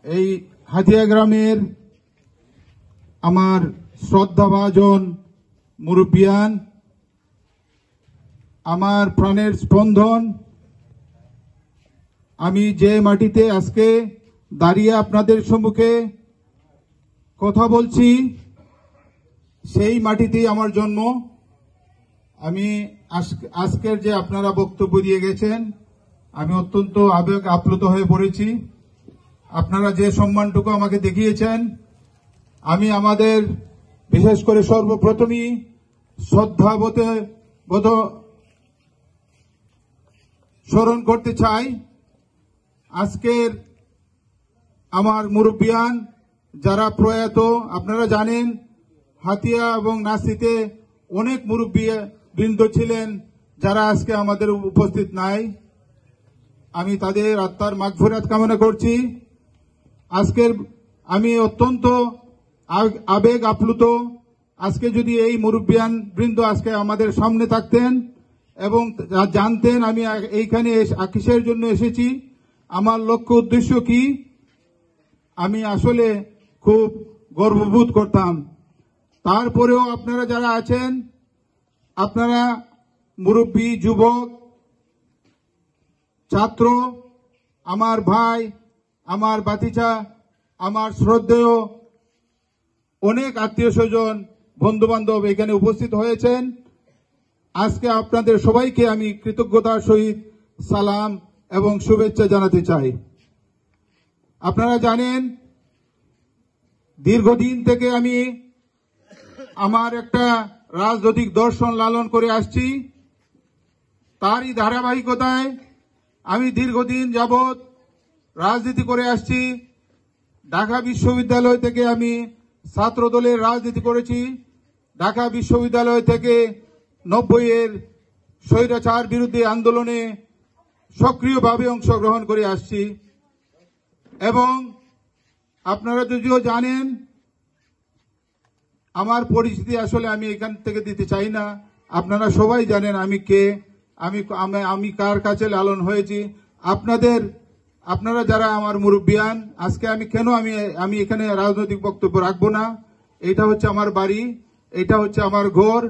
এই হাতিয়া গ্রামের আমার শ্রদ্ধাভাজন মুরব্বিয়ান, আমার প্রাণের স্পন্দন, আমি যে মাটিতে আজকে দাঁড়িয়ে আপনাদের সম্মুখে কথা বলছি সেই মাটিতেই আমার জন্ম। আমি আজকের যে আপনারা বক্তব্য দিয়ে গেছেন আমি অত্যন্ত আবেগ আপ্লুত হয়ে পড়েছি। আপনারা যে সম্মানটুকু আমাকে দেখিয়েছেন, আমি আমাদের বিশেষ করে সর্বপ্রথমই শ্রদ্ধাবোধ স্মরণ করতে চাই আজকের আমার মুরব্বিয়ান যারা প্রয়াত। আপনারা জানেন হাতিয়া এবং নাসিতে অনেক মুরব্বী বৃন্দ ছিলেন যারা আজকে আমাদের উপস্থিত নাই। আমি তাদের আত্মার মাগফিরাত কামনা করছি। আজকের আমি অত্যন্ত আবেগ আপ্লুত। আজকে যদি এই মুরব্বিয়ান বৃন্দ আজকে আমাদের সামনে থাকতেন এবং জানতেন আমি এইখানে কিসের জন্য এসেছি, আমার লক্ষ্য উদ্দেশ্য কি, আমি আসলে খুব গর্ববোধ করতাম। তারপরেও আপনারা যারা আছেন, আপনারা মুরব্বী, যুবক, ছাত্র, আমার ভাই, আমার বাতিজা, আমার শ্রদ্ধেয় অনেক আত্মীয় স্বজন, বন্ধু বান্ধব এখানে উপস্থিত হয়েছেন। আজকে আপনাদের সবাইকে আমি কৃতজ্ঞতার সহিত সালাম এবং শুভেচ্ছা জানাতে চাই। আপনারা জানেন দীর্ঘদিন থেকে আমি আমার একটা রাজনৈতিক দর্শন লালন করে আসছি। তারই ধারাবাহিকতায় আমি দীর্ঘদিন যাবৎ রাজনীতি করে আসছি। ঢাকা বিশ্ববিদ্যালয় থেকে আমি ছাত্র দলের রাজনীতি করেছি। ঢাকা বিশ্ববিদ্যালয় থেকে 90-এর স্বৈরাচার বিরোধী আন্দোলনে সক্রিয়ভাবে অংশগ্রহণ করে আসছি। এবং আপনারা যদিও জানেন আমার পরিচিতি আসলে আমি এখান থেকে দিতে চাই না। আপনারা সবাই জানেন আমি কে, আমি কার কাছে লালন হয়েছি। আপনারা যারা আমার মুরব্বিয়ান, আজকে আমি কেন আমি এখানে রাজনৈতিক বক্তব্য রাখবো না। এটা হচ্ছে আমার বাড়ি, এটা হচ্ছে আমার ঘর।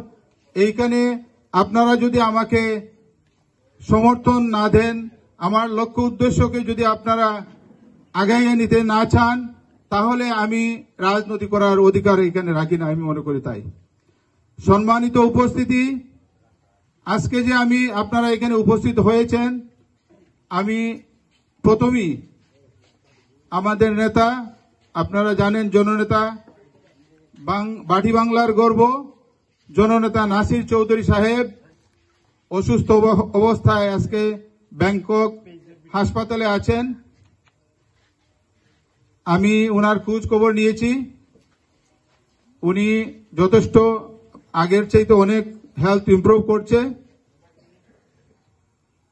এইখানে আপনারা যদি আমাকে সমর্থন না দেন, আমার লক্ষ্য উদ্দেশ্যকে যদি আপনারা আগাইয়ে নিতে না চান, তাহলে আমি রাজনীতি করার অধিকার এখানে রাখি না, আমি মনে করি তাই। সম্মানিত উপস্থিতি, আজকে যে আপনারা এখানে উপস্থিত হয়েছেন, আমি প্রথমেই আমাদের নেতা, আপনারা জানেন জননেতা, বাটি বাংলার গর্ব জননেতা নাসির চৌধুরী সাহেব অসুস্থ অবস্থায় আজকে ব্যাংকক হাসপাতালে আছেন। আমি ওনার খোঁজ খবর নিয়েছি। উনি যথেষ্ট আগের চাইতে অনেক হেলথ ইমপ্রুভ করছে।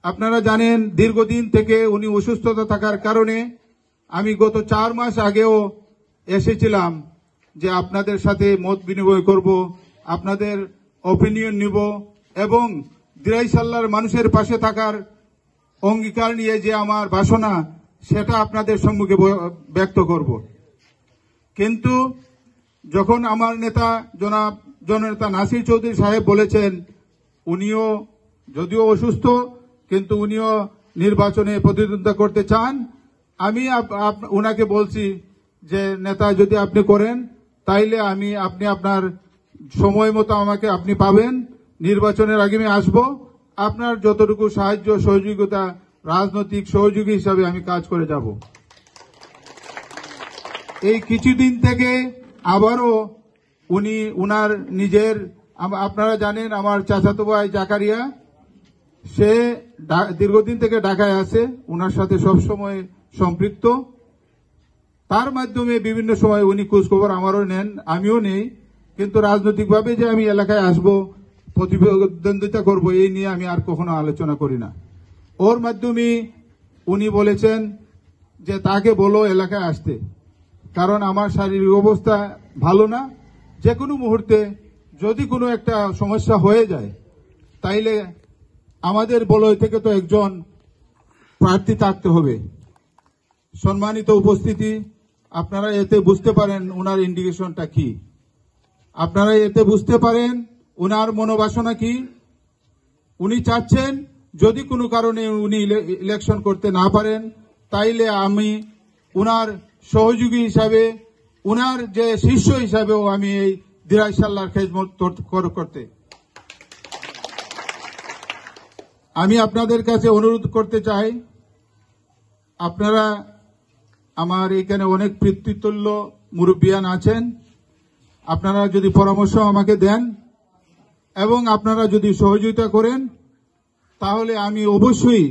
আপনারা জানেন দীর্ঘদিন থেকে উনি অসুস্থতা থাকার কারণে আমি গত 4 মাস আগেও এসেছিলাম যে আপনাদের সাথে মত বিনিময় করব, আপনাদের অপিনিয়ন নিব এবং দিরাইসাল্লার মানুষের পাশে থাকার অঙ্গীকার নিয়ে যে আমার বাসনা সেটা আপনাদের সম্মুখে ব্যক্ত করব। কিন্তু যখন আমার নেতা জননেতা নাসির চৌধুরী সাহেব বলেছেন উনিও যদিও অসুস্থ কিন্তু উনিও নির্বাচনে প্রতিদ্বন্দ্বিতা করতে চান, আমি ওনাকে বলছি যে নেতা যদি আপনি করেন তাইলে আপনি আপনার সময় মতো আমাকে আপনি পাবেন, নির্বাচনের আগে আমি আসব, আপনার যতটুকু সাহায্য সহযোগিতা রাজনৈতিক সহযোগী হিসাবে আমি কাজ করে যাব। এই কিছুদিন থেকে আবারও উনি উনার নিজের, আপনারা জানেন আমার চাচাতো ভাই জাকারিয়া, সে দীর্ঘদিন থেকে ঢাকায় আছে, উনার সাথে সবসময় সম্পৃক্ত। তার মাধ্যমে বিভিন্ন সময় উনি খোঁজখবর আমারও নেন, আমিও নেই। কিন্তু রাজনৈতিকভাবে যে আমি এলাকায় আসব, প্রতিদ্বন্দ্বিতা করব, এই নিয়ে আমি আর কখনো আলোচনা করি না। ওর মাধ্যমে উনি বলেছেন যে তাকে বলো এলাকায় আসতে, কারণ আমার শারীরিক অবস্থা ভালো না। যে কোনো মুহূর্তে যদি কোনো একটা সমস্যা হয়ে যায় তাইলে আমাদের বলয় থেকে তো একজন প্রার্থী থাকতে হবে। সম্মানিত উপস্থিতি, আপনারা এতে বুঝতে পারেন ওনার ইন্ডিকেশনটা কি, আপনারা এতে বুঝতে পারেন ওনার মনোবাসনা কি। উনি চাচ্ছেন যদি কোনো কারণে উনি ইলেকশন করতে না পারেন, তাইলে আমি উনার সহযোগী হিসাবে, উনার যে শিষ্য হিসাবেও আমি এই দিরাই সাল্লার খেদমত করতে আমি আপনাদের কাছে অনুরোধ করতে চাই। আপনারা আমার এখানে অনেক পিতৃতুল্য মুরব্বিয়ান আছেন, আপনারা যদি পরামর্শ আমাকে দেন এবং আপনারা যদি সহযোগিতা করেন, তাহলে আমি অবশ্যই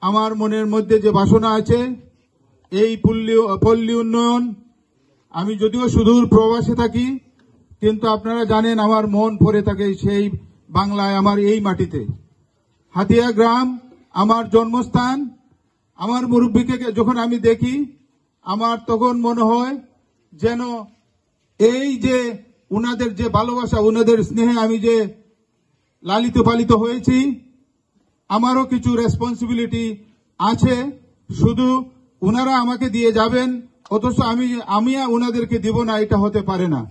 আমার মনের মধ্যে যে বাসনা আছে এই পল্লী উন্নয়ন, আমি যদিও সুদূর প্রবাসে থাকি, কিন্তু আপনারা জানেন আমার মন পড়ে থাকে সেই বাংলায়, আমার এই মাটিতে। হাতিয়া গ্রাম আমার জন্মস্থান। আমার মুরব্বীকে যখন আমি দেখি, আমার তখন মনে হয় যেন এই যে উনাদের যে ভালোবাসা, উনাদের স্নেহে আমি যে লালিত পালিত হয়েছি, আমারও কিছু রেসপন্সিবিলিটি আছে। শুধু উনারা আমাকে দিয়ে যাবেন অথচ আমি উনাদেরকে দিব না, এটা হতে পারে না।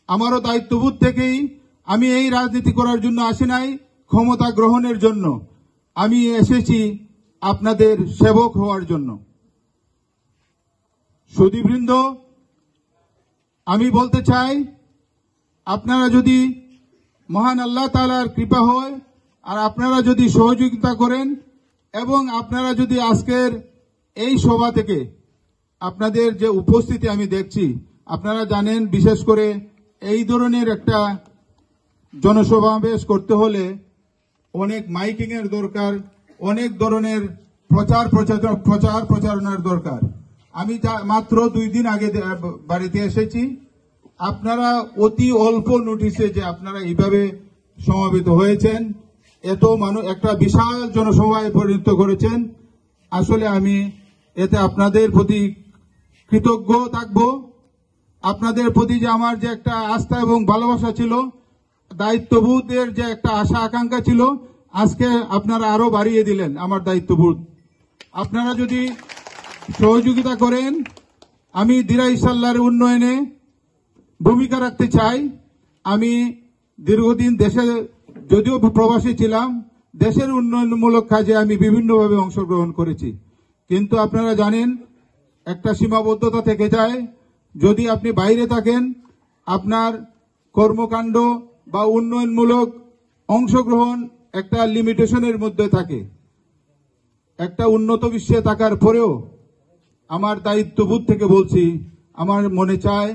আমারও দায়িত্ববোধ থেকেই আমি এই রাজনীতি করার জন্য আসি নাই ক্ষমতা গ্রহণের জন্য, আমি এসেছি আপনাদের সেবক হওয়ার জন্য। সুধীবৃন্দ, আমি বলতে চাই, আপনারা যদি মহান আল্লাহ তাআলার কৃপা হয় আর আপনারা যদি সহযোগিতা করেন এবং আপনারা যদি আজকের এই সভা থেকে আপনাদের যে উপস্থিতি আমি দেখছি, আপনারা জানেন বিশেষ করে এই ধরনের একটা জনসমাবেশ করতে হলে অনেক মাইকিং এর দরকার, অনেক ধরনের প্রচারণার দরকার। আমি মাত্র 2 দিন আগে বাড়িতে এসেছি, আপনারা অতি অল্প নোটিশে যে আপনারা এইভাবে সমাবেত হয়েছেন, এত মানুষ একটা বিশাল জনসভায় পরিণত করেছেন। আসলে আমি এতে আপনাদের প্রতি কৃতজ্ঞ থাকব। আপনাদের প্রতি যে আমার যে একটা আস্থা এবং ভালোবাসা ছিল, দায়িত্ববোধের যে একটা আশা আকাঙ্ক্ষা ছিল, আজকে আপনারা আরো বাড়িয়ে দিলেন আমার দায়িত্ববোধ। আপনারা যদি সহযোগিতা করেন, আমি দিরাই সাল্লার উন্নয়নে ভূমিকা রাখতে চাই। আমি দীর্ঘদিন দেশে যদিও প্রবাসী ছিলাম, দেশের উন্নয়নমূলক কাজে আমি বিভিন্নভাবে অংশগ্রহণ করেছি, কিন্তু আপনারা জানেন একটা সীমাবদ্ধতা থেকে যায়। যদি আপনি বাইরে থাকেন, আপনার কর্মকাণ্ড বা উন্নয়নমূলক অংশগ্রহণ একটা লিমিটেশনের মধ্যে থাকে। একটা উন্নত বিশ্বে থাকার পরেও আমার দায়িত্ববোধ থেকে বলছি, আমার মনে চায়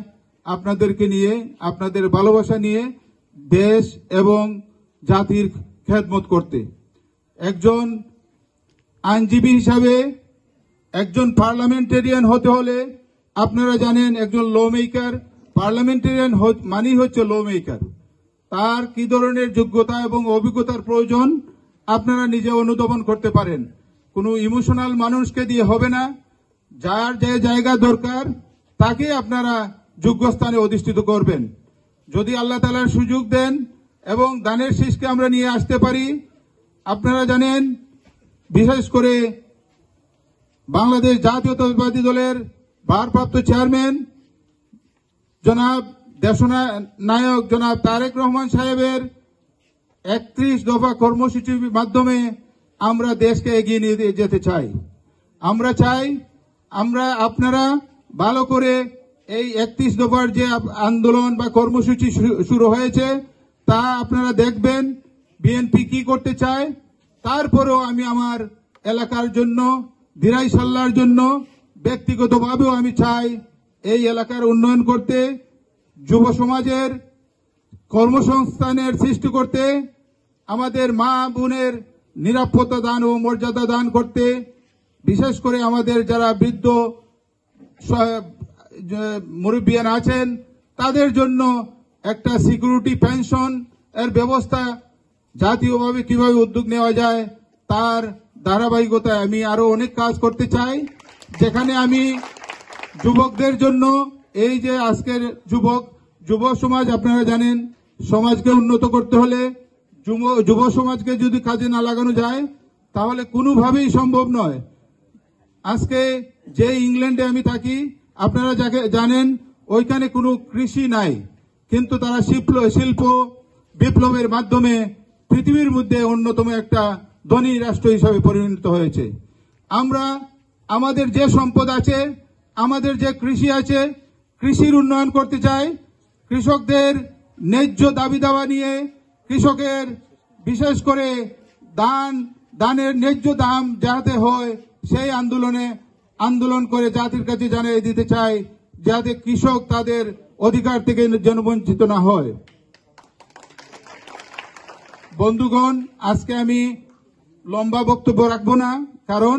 আপনাদেরকে নিয়ে, আপনাদের ভালোবাসা নিয়ে দেশ এবং জাতির খেদমত করতে। একজন আইনজীবী হিসাবে একজন পার্লামেন্টেরিয়ান হতে হলে আপনারা জানেন একজন ল মেকার, পার্লামেন্টেরিয়ান মানেই হচ্ছে ল মেকার। তার কি ধরনের যোগ্যতা এবং অভিজ্ঞতার প্রয়োজন আপনারা নিজে অনুধাবন করতে পারেন। কোনো ইমোশনাল মানুষকে দিয়ে হবে না, যার যে জায়গা দরকার তাকে আপনারা যোগ্য স্থানে অধিষ্ঠিত করবেন। যদি আল্লাহ তাআলার সুযোগ দেন এবং দানের শীষকে আমরা নিয়ে আসতে পারি, আপনারা জানেন বিশেষ করে বাংলাদেশ জাতীয়তাবাদী দলের ভারপ্রাপ্ত চেয়ারম্যান জনাব দেশনায়ক জনাব তারেক রহমান সাহেবের 31 দফা কর্মসূচির মাধ্যমে আমরা দেশকে এগিয়ে নিয়ে যেতে চাই। আমরা চাই আপনারা ভালো করে এই 31 দফার যে আন্দোলন বা কর্মসূচি শুরু হয়েছে তা আপনারা দেখবেন, বিএনপি কি করতে চায়। তারপরেও আমি আমার এলাকার জন্য, দিরাই সাল্লার জন্য ব্যক্তিগতভাবেও আমি চাই এই এলাকার উন্নয়ন করতে, যুব সমাজের কর্মসংস্থানের সৃষ্টি করতে, আমাদের মা বোনের নিরাপত্তা দান ও মর্যাদা দান করতে, বিশেষ করে আমাদের যারা বৃদ্ধ মুরব্বিয়ান আছেন তাদের জন্য একটা সিকিউরিটি পেনশন এর ব্যবস্থা জাতীয়ভাবে কিভাবে উদ্যোগ নেওয়া যায় তার ধারাবাহিকতায় আমি আরো অনেক কাজ করতে চাই। যেখানে আমি যুবকদের জন্য, এই যে আজকের যুব সমাজ, আপনারা জানেন সমাজকে উন্নত করতে হলে যুব সমাজকে যদি কাজে না লাগানো যায় তাহলে কোনোভাবেই সম্ভব নয়। আজকে যে ইংল্যান্ডে আমি থাকি, আপনারা যাকে জানেন ওইখানে কোনো কৃষি নাই, কিন্তু তারা শিল্প বিপ্লবের মাধ্যমে পৃথিবীর মধ্যে অন্যতম একটা ধনী রাষ্ট্র হিসাবে পরিণত হয়েছে। আমরা আমাদের যে সম্পদ আছে, আমাদের যে কৃষি আছে, কৃষির উন্নয়ন করতে চাই। কৃষকদের ন্যায্য দাবি দাওয়া নিয়ে, কৃষকের বিশেষ করে ধানের ন্যায্য দাম যাতে হয় সেই আন্দোলন করে জাতির কাছে জানিয়ে দিতে চাই, যাতে কৃষক তাদের অধিকার থেকে যেন বঞ্চিত না হয়। বন্ধুগণ, আজকে আমি লম্বা বক্তব্য রাখবো না, কারণ